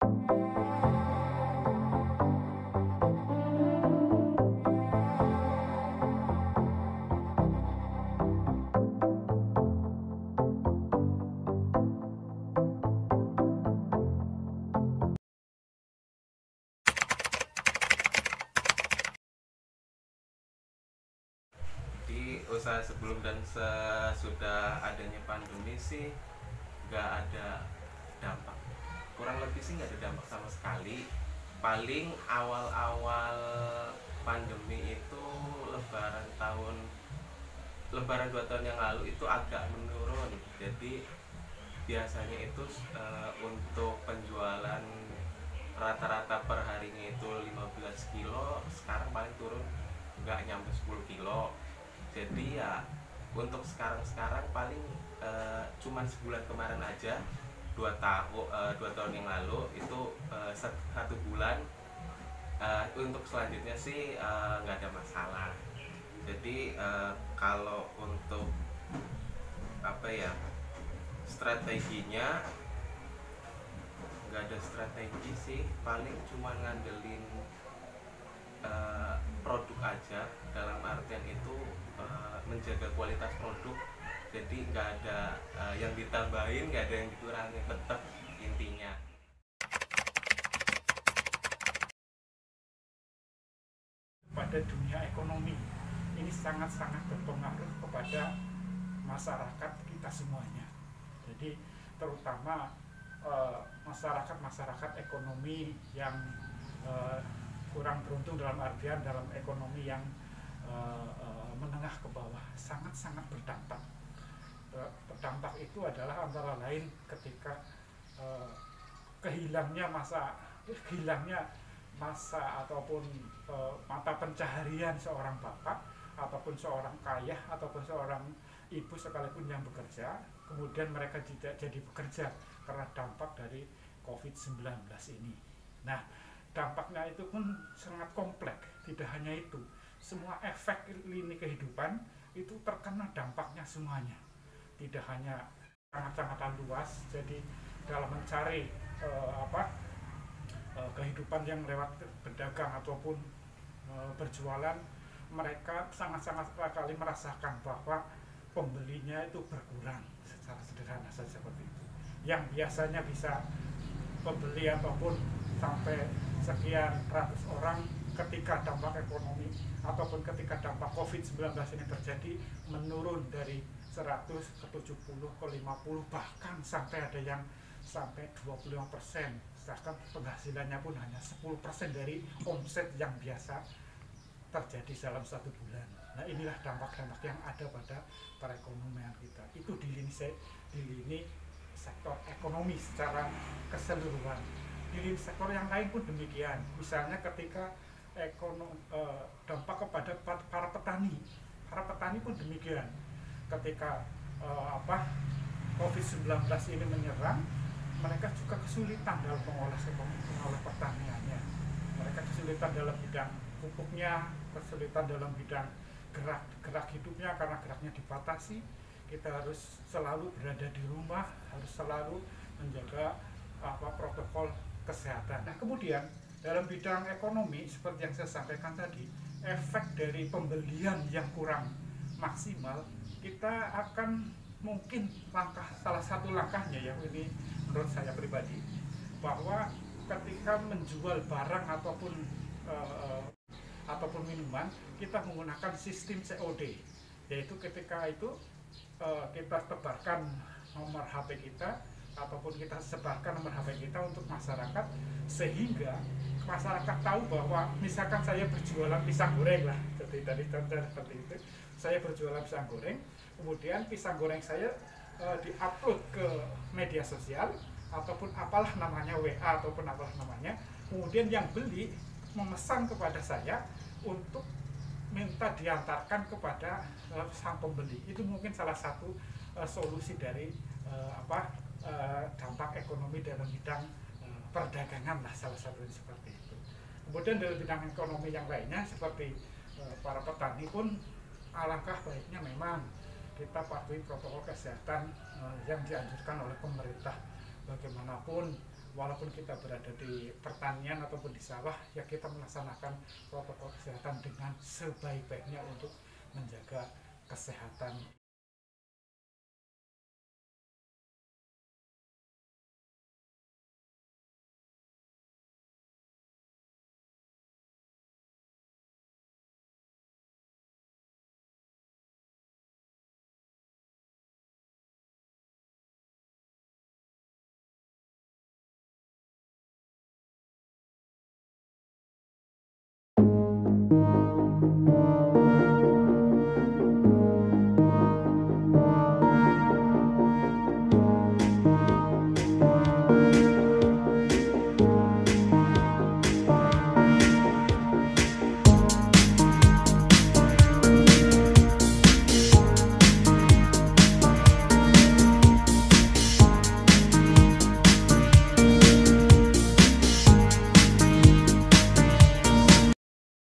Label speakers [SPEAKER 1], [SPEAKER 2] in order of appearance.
[SPEAKER 1] Di usaha sebelum dan sesudah adanya pandemi sih nggak ada dampak, kurang lebih sih nggak ada dampak sama sekali. Paling awal-awal pandemi itu lebaran 2 tahun yang lalu itu agak menurun. Jadi biasanya itu untuk penjualan rata-rata per harinya itu 15 kilo, sekarang paling turun nggak nyampe 10 kilo. Jadi ya untuk sekarang paling cuman sebulan kemarin aja, 2 tahun yang lalu itu 1 bulan. Untuk selanjutnya sih nggak ada masalah. Jadi kalau untuk apa ya, strateginya nggak ada strategi sih, paling cuma ngandelin produk aja, dalam artian itu menjaga kualitas produk. Jadi nggak ada yang ditambahin, nggak ada yang dikurangi, tetap intinya.
[SPEAKER 2] Pada dunia ekonomi ini sangat-sangat berpengaruh kepada masyarakat kita semuanya. Jadi terutama masyarakat ekonomi yang kurang beruntung, dalam artian dalam ekonomi yang menengah ke bawah, sangat-sangat berdampak. Berdampak itu adalah antara lain ketika hilangnya masa ataupun mata pencaharian seorang bapak ataupun seorang ayah ataupun seorang ibu sekalipun yang bekerja, kemudian mereka tidak jadi bekerja karena dampak dari COVID-19 ini. Nah, dampaknya itu pun sangat kompleks. Tidak hanya itu, semua efek lini kehidupan itu terkena dampaknya semuanya. Tidak hanya sangat-sangat luas. Jadi dalam mencari kehidupan yang lewat berdagang ataupun berjualan, mereka sangat-sangat sekali merasakan bahwa pembelinya itu berkurang, secara sederhana saja seperti itu. Yang biasanya bisa pembeli ataupun sampai sekian ratus orang, ketika dampak ekonomi ataupun ketika dampak COVID-19 ini terjadi, menurun dari 100 ke 70 ke 50, bahkan sampai ada yang sampai 25%. Sedangkan penghasilannya pun hanya 10% dari omset yang biasa terjadi dalam 1 bulan. Nah, inilah dampak-dampak yang ada pada perekonomian kita. Itu di lini sektor ekonomi secara keseluruhan. Di lini sektor yang lain pun demikian. Misalnya ketika dampak kepada para petani. Para petani pun demikian. Ketika COVID-19 ini menyerang, mereka juga kesulitan dalam mengolah pertaniannya. Mereka kesulitan dalam bidang pupuknya, kesulitan dalam bidang gerak hidupnya karena geraknya dibatasi. Kita harus selalu berada di rumah, harus selalu menjaga protokol kesehatan. Nah, kemudian dalam bidang ekonomi seperti yang saya sampaikan tadi, efek dari pembelian yang kurang maksimal, kita akan mungkin salah satu langkahnya ya, ini menurut saya pribadi, bahwa ketika menjual barang ataupun minuman, kita menggunakan sistem COD, yaitu ketika itu kita tebarkan nomor HP kita ataupun kita sebarkan nomor HP kita untuk masyarakat, sehingga masyarakat tahu bahwa misalkan saya berjualan pisang goreng lah, jadi tadi contoh seperti itu, saya berjualan pisang goreng, kemudian pisang goreng saya diupload ke media sosial ataupun apalah namanya, WA ataupun apalah namanya, kemudian yang beli memesan kepada saya untuk minta diantarkan kepada sang pembeli. Itu mungkin salah satu solusi dari dampak ekonomi dalam bidang perdagangan lah, salah satunya seperti itu. Kemudian dalam bidang ekonomi yang lainnya seperti para petani pun, alangkah baiknya memang kita patuhi protokol kesehatan yang dianjurkan oleh pemerintah. Bagaimanapun walaupun kita berada di pertanian ataupun di sawah, ya kita melaksanakan protokol kesehatan dengan sebaik-baiknya untuk menjaga kesehatan